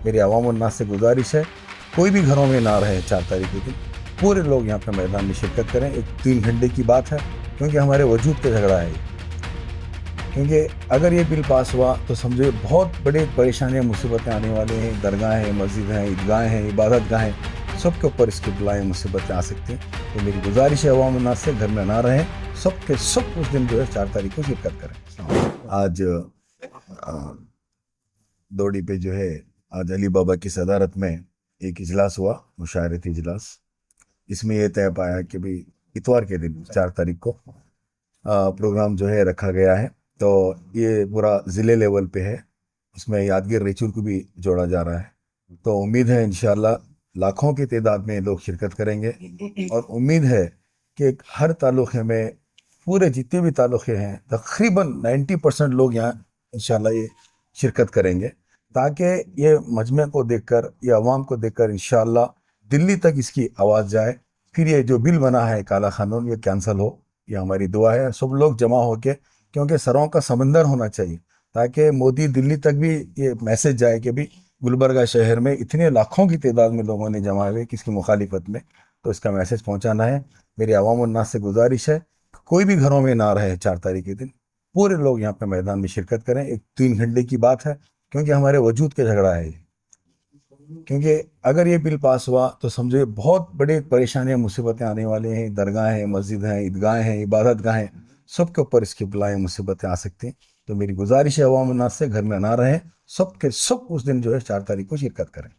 मेरी आवाम उन्नास से गुजारिश है, कोई भी घरों में ना रहे 4 तारीख के दिन, पूरे लोग यहाँ पे मैदान में शिरकत करें। एक 3 घंटे की बात है, क्योंकि हमारे वजूद का झगड़ा है ये। क्योंकि अगर ये बिल पास हुआ तो समझो बहुत बड़ी परेशानियां मुसीबतें आने वाली हैं। दरगाहें हैं, मस्जिद हैं, ईदगाहें हैं, इबादत गाहें, सबके ऊपर इसकी बलाएँ मुसीबतें आ सकती हैं। तो मेरी गुजारिश है अवाम उन्नास से, घर में ना रहें, सब के सब उस दिन जो है 4 तारीख को शिरकत करें। आज दौड़ी पे जो है, आज अली बाबा की सदारत में एक इजलास हुआ, मुशावरती इजलास। इसमें यह तय पाया कि भाई इतवार के दिन 4 तारीख को प्रोग्राम जो है रखा गया है। तो ये पूरा ज़िले लेवल पे है, उसमें यादगीर रेचूर को भी जोड़ा जा रहा है। तो उम्मीद है इंशाल्लाह लाखों की तादाद में लोग शिरकत करेंगे, और उम्मीद है कि हर तालुक़े में, पूरे जितने भी तालुक़े हैं, तकरीबन 90% लोग यहाँ इंशाल्लाह ये शिरकत करेंगे, ताकि ये मजमे को देखकर, ये अवाम को देखकर इंशाल्लाह दिल्ली तक इसकी आवाज़ जाए। फिर ये जो बिल बना है काला कानून, ये कैंसिल हो, ये हमारी दुआ है। सब लोग जमा होके, क्योंकि सरों का समंदर होना चाहिए, ताकि मोदी दिल्ली तक भी ये मैसेज जाए कि भी गुलबर्गा शहर में इतने लाखों की तादाद में लोगों ने जमा हुए किसकी मुखालिफत में, तो इसका मैसेज पहुंचाना है। मेरी आवाम उन्नास से गुजारिश है, कोई भी घरों में ना रहे 4 तारीख के दिन, पूरे लोग यहाँ पे मैदान में शिरकत करें। एक 3 घंटे की बात है, क्योंकि हमारे वजूद का झगड़ा है ये। क्योंकि अगर ये बिल पास हुआ तो समझो बहुत बड़ी परेशानियां मुसीबतें आने वाली हैं। दरगाहें हैं, मस्जिद हैं, ईदगाहें हैं, इबादत गाहें, सबके ऊपर इसकी बलाएँ मुसीबतें आ सकती हैं। तो मेरी गुजारिश है अवाम उन्नास से, घर में ना रहें, सब के सब उस दिन जो है 4 तारीख को शिरकत करें।